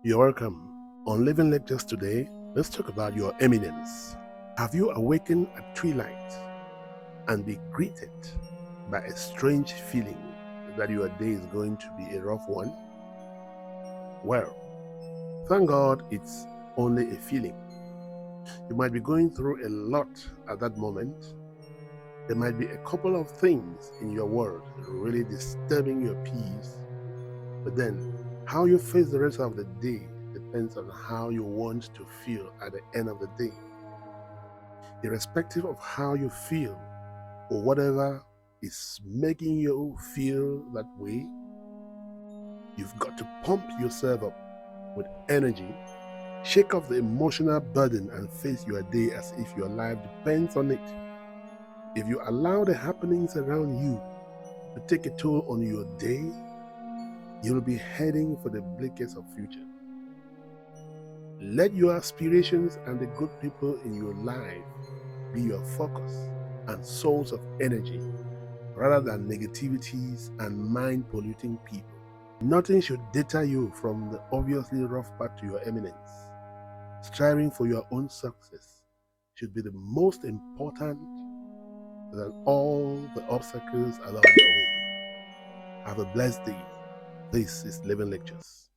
You're welcome. On Living Lectures today, let's talk about your eminence. Have you awakened at twilight and be greeted by a strange feeling that your day is going to be a rough one? Well, thank God it's only a feeling. You might be going through a lot at that moment. There might be a couple of things in your world really disturbing your peace, but then how you face the rest of the day depends on how you want to feel at the end of the day. Irrespective of how you feel or whatever is making you feel that way, you've got to pump yourself up with energy, shake off the emotional burden, and face your day as if your life depends on it. If you allow the happenings around you to take a toll on your day, you'll be heading for the bleakest of future. Let your aspirations and the good people in your life be your focus and source of energy rather than negativities and mind polluting people. Nothing should deter you from the obviously rough path to your eminence. Striving for your own success should be the most important than all the obstacles along your way. Have a blessed day. This is Living Lectures.